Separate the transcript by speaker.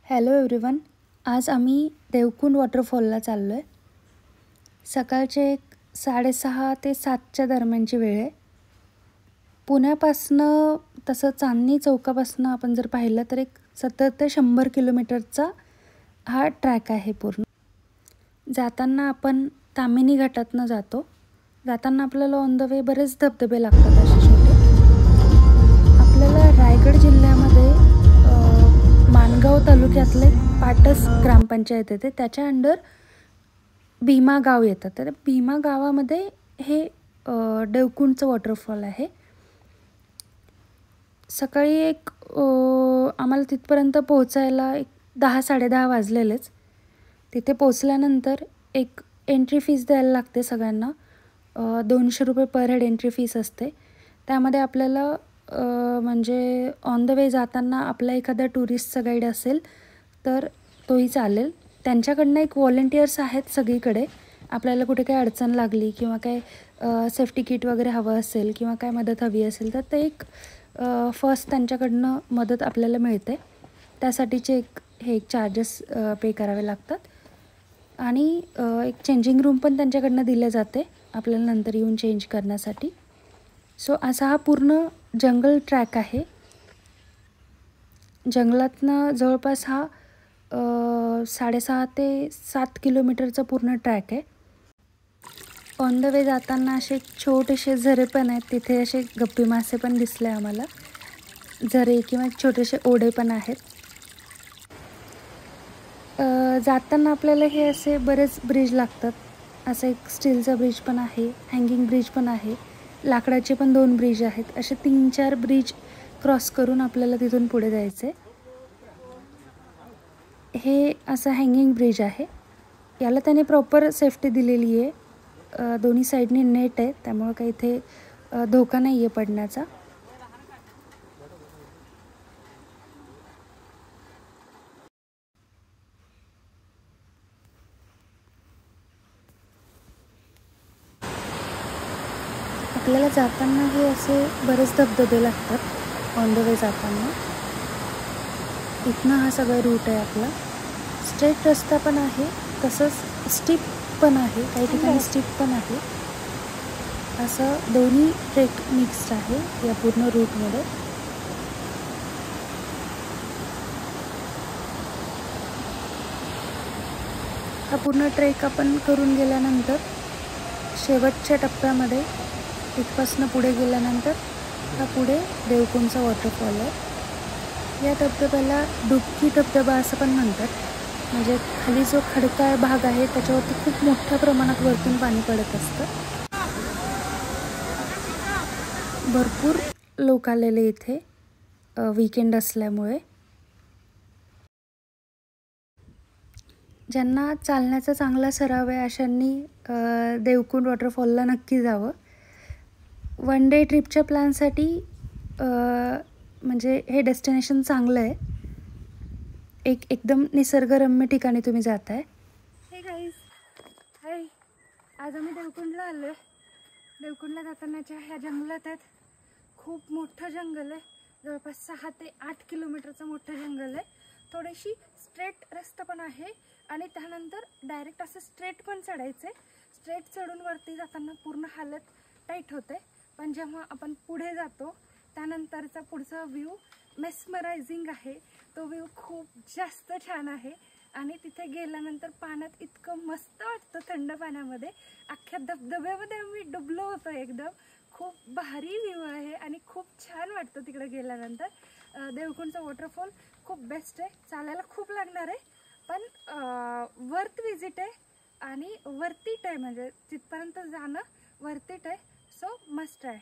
Speaker 1: Hello everyone, आज आम्ही देवकुंड वॉटरफॉलला चाललो आहे. सकाळचे 6:30 ते 7च्या दरम्यानची वेळ आहे. पुण्यापासनं तसं चांदणी चौकापासनं आपण जर पाहिलं तर 70 ते 100 किलोमीटरचा हा ट्रॅक आहे पूर्ण. जाताना आपण ताम्हिणी घाटातनं जातो. जाताना आपल्याला ऑन द वे बरेच धबधबे लागतात असे छोटे. आपल्याला रायगड जिल्ह्यामध्ये माणगाव तालुक्यातले पाटस ग्रामपंचायत येते. त्याच्या अंडर भीमा गाव येतं. तर भीमा गावामध्ये हे देवकुंडचं वॉटरफॉल आहे. सकाळी आम्हाला तिथपर्यंत पोहोचायला 10-10:30 वाजलेलेच. तिथे पोचल्यानंतर एक एंट्री फीस द्यायला लागते सगळ्यांना. 200 रुपये पर हेड एंट्री फीस असते. त्यामध्ये आपल्याला म्हणजे ऑन द वे जाताना आपला एखादा टुरिस्टचा गाईड असेल तर तोही चालेल. त्यांच्याकडनं एक व्हॉलेंटियर्स आहेत सगळीकडे. आपल्याला कुठे काही अडचण लागली किंवा काय सेफ्टी किट वगैरे हवं असेल किंवा काय मदत हवी असेल तर ते फर्स्ट त्यांच्याकडनं मदत आपल्याला मिळते. त्यासाठीचे एक चार्जेस पे करावे लागतात. आणि एक चेंजिंग रूम पण त्यांच्याकडनं दिले जाते आपल्याला नंतर येऊन चेंज करण्यासाठी. सो असा हा पूर्ण जंगल ट्रॅक आहे. जंगलातनं जवळपास हा 6.5 ते 7 किलोमीटरचा पूर्ण ट्रॅक आहे. ऑन द वे जाताना असे छोटेसे झरे पण आहेत. तिथे असे गप्पी मासे पण दिसले आम्हाला. झरे किंवा छोटेसे ओढे पण आहेत. जाताना आपल्याला हे असे बरेच ब्रिज लागतात. असं एक स्टीलचा ब्रिज पण आहे, हँगिंग ब्रिज पण आहे, लाकडाचे पण 2 ब्रिज आहेत. असे 3-4 ब्रिज क्रॉस करून आपल्याला तिथून पुढे जायचे. हे असं हँगिंग ब्रिज आहे. याला त्याने प्रॉपर सेफ्टी दिलेली आहे. दोन्ही साईडनी नेट आहे, त्यामुळं काही इथे धोका नाही आहे पडण्याचा. आपल्याला जाताना हे असे बरेच धबधबे लागतात ऑन द वे जाताना. इथनं हा सगळा रूट आहे आपला. स्ट्रेट रस्ता पण आहे, तसंच स्टिप पण आहे. काही ठिकाणी स्टिप पण आहे. असं दोन्ही ट्रेक मिक्स्ड आहे या पूर्ण रूटमध्ये. हा पूर्ण ट्रेक आपण करून गेल्यानंतर शेवटच्या टप्प्यामध्ये इथपासनं पुढे गेल्यानंतर हा पुढे देवकुंडचा वॉटरफॉल आहे. या धबधब्याला डुबकी धबधबा असं पण म्हणतात. म्हणजे खाली जो खडकाळ भाग आहे त्याच्यावरती खूप मोठ्या प्रमाणात वरतून पाणी पडत असतं. भरपूर लोक आलेले इथे वीकेंड असल्यामुळे. ज्यांना चालण्याचा चांगला सराव आहे अशांनी देवकुंड वॉटरफॉलला नक्की जावं. 1 डे ट्रिपच्या प्लॅनसाठी म्हणजे हे डेस्टिनेशन चांगलं आहे. एकदम निसर्गरम्य ठिकाणी तुम्ही जाताय. हे गाईज, हाय. आज आम्ही देवकुंडला आलो आहे. देवकुंडला जातानाच्या ह्या जंगलात आहेत. खूप मोठं जंगल आहे. जवळपास 6 ते 8 किलोमीटरचं मोठं जंगल आहे. थोडीशी स्ट्रेट रस्ता पण आहे आणि त्यानंतर डायरेक्ट असं स्ट्रेट पण चढायचं आहे. स्ट्रेट चढून वरती जाताना पूर्ण हालत टाईट होते. पण जेव्हा आपण पुढे जातो त्यानंतरचा पुढचा व्ह्यू मेस्मरायझिंग आहे. तो व्ह्यू खूप जास्त छान आहे. आणि तिथे गेल्यानंतर पाण्यात इतकं मस्त वाटतं, थंड पाण्यामध्ये. अख्ख्या धबधब्यामध्ये आम्ही डुबलो होतो एकदम. खूप भारी व्ह्यू आहे आणि खूप छान वाटतं तिकडे गेल्यानंतर. देवकुंडचा वॉटरफॉल खूप बेस्ट आहे. चालायला खूप लागणार आहे पण वर्थ विजिट आहे आणि वर्थ इट आहे. म्हणजे तिथपर्यंत जाणं वर्थ इट आहे. So must try.